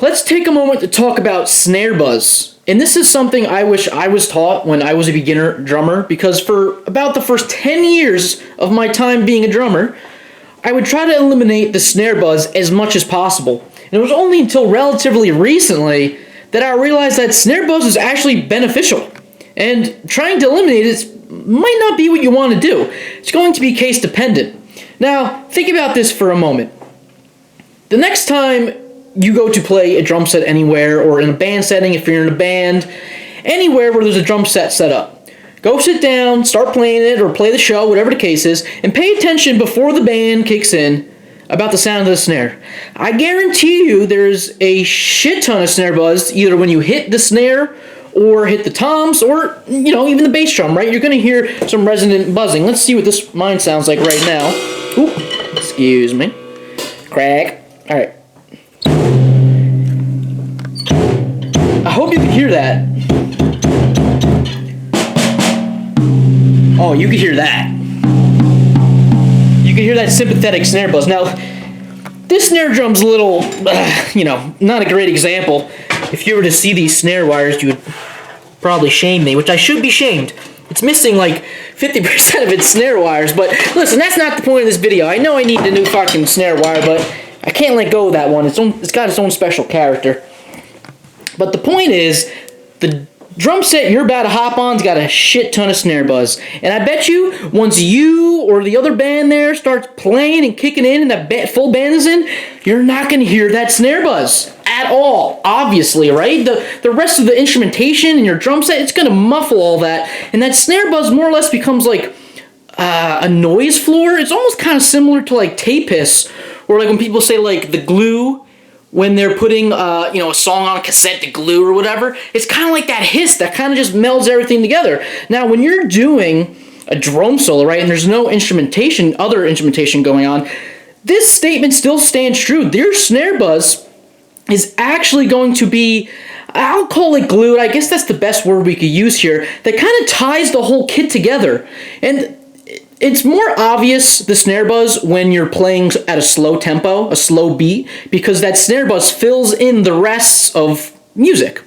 let's take a moment to talk about snare buzz. And this is something I wish I was taught when I was a beginner drummer, because for about the first 10 years of my time being a drummer, I would try to eliminate the snare buzz as much as possible. And it was only until relatively recently that I realized that snare buzz is actually beneficial. And trying to eliminate it might not be what you want to do. It's going to be case dependent. Now, think about this for a moment. The next time you go to play a drum set anywhere, or in a band setting if you're in a band, anywhere where there's a drum set set up, go sit down, start playing it, or play the show, whatever the case is, and pay attention before the band kicks in about the sound of the snare. I guarantee you there's a shit ton of snare buzz, either when you hit the snare or hit the toms, or, even the bass drum, right? You're going to hear some resonant buzzing. Let's see what mine sounds like right now. Oop, excuse me. Crack. All right. I hope you can hear that. Oh, you can hear that. You can hear that sympathetic snare buzz. Now, this snare drum's a little, not a great example. If you were to see these snare wires, you would probably shame me, which I should be shamed. It's missing like 50% of its snare wires, but listen, that's not the point of this video. I know I need a new fucking snare wire, but I can't let go of that one. It's got its own special character. But the point is, the drum set you're about to hop on's got a shit ton of snare buzz. And I bet you, once you or the other band there starts playing and kicking in and that full band is in, you're not going to hear that snare buzz at all, obviously, right? The rest of the instrumentation in your drum set, it's going to muffle all that. And that snare buzz more or less becomes like a noise floor. It's almost kind of similar to like tape hiss, or like when people say like the glue, when they're putting, a song on a cassette, the glue or whatever, it's kind of like that hiss that kind of just melds everything together. Now, when you're doing a drum solo, right, and there's no other instrumentation going on, this statement still stands true. Your snare buzz is actually going to be, I'll call it glued, I guess that's the best word we could use here, that kind of ties the whole kit together. And it's more obvious, the snare buzz, when you're playing at a slow tempo, a slow beat, because that snare buzz fills in the rests of music.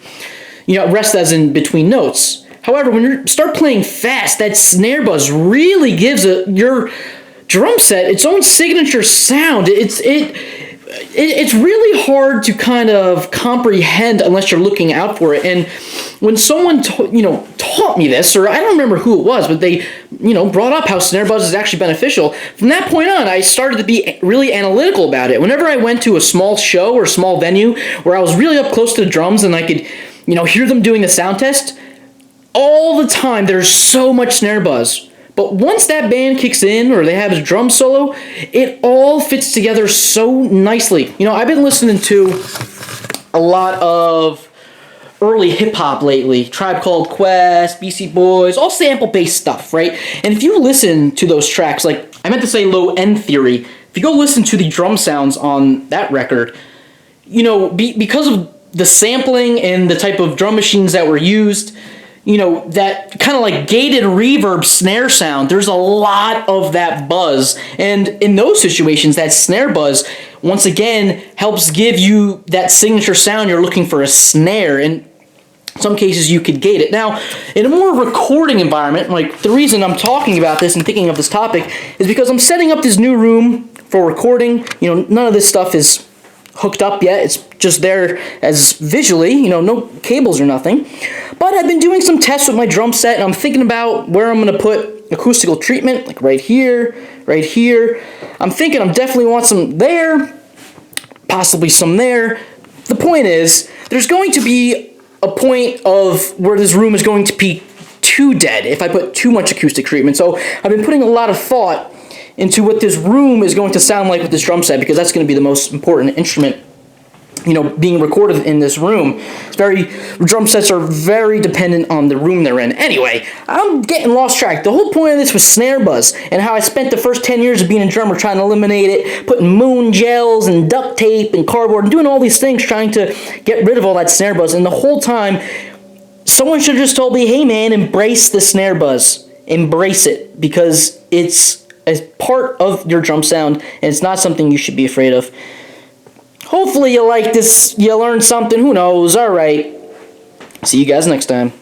Rest as in between notes. However, when you start playing fast, that snare buzz really gives your drum set its own signature sound. It's really hard to kind of comprehend unless you're looking out for it. And when someone taught me this, or I don't remember who it was, but they brought up how snare buzz is actually beneficial, from that point on I started to be really analytical about it. Whenever I went to a small show or small venue where I was really up close to the drums and I could hear them doing the sound test, all the time there's so much snare buzz. But once that band kicks in, or they have a drum solo, it all fits together so nicely. I've been listening to a lot of early hip-hop lately. Tribe Called Quest, BC Boys, all sample-based stuff, right? And if you listen to those tracks, like, I meant to say Low End Theory, if you go listen to the drum sounds on that record, because of the sampling and the type of drum machines that were used, that kind of like gated reverb snare sound, there's a lot of that buzz. And in those situations, that snare buzz, once again, helps give you that signature sound you're looking for a snare. And in some cases, you could gate it. Now, in a more recording environment, like the reason I'm talking about this and thinking of this topic is because I'm setting up this new room for recording. None of this stuff is hooked up yet. It's just there as visually, no cables or nothing. But I've been doing some tests with my drum set, and I'm thinking about where I'm going to put acoustical treatment, like right here, right here. I'm thinking I definitely want some there, possibly some there. The point is, there's going to be a point of where this room is going to be too dead if I put too much acoustic treatment. So I've been putting a lot of thought into what this room is going to sound like with this drum set, because that's going to be the most important instrument, being recorded in this room. Drum sets are very dependent on the room they're in. Anyway, I'm getting lost track. The whole point of this was snare buzz, and how I spent the first 10 years of being a drummer trying to eliminate it, putting moon gels and duct tape and cardboard and doing all these things trying to get rid of all that snare buzz. And the whole time, someone should have just told me, hey man, embrace the snare buzz. Embrace it, because it's a part of your drum sound, and it's not something you should be afraid of. hopefully you like this. You learned something. Who knows? All right. See you guys next time.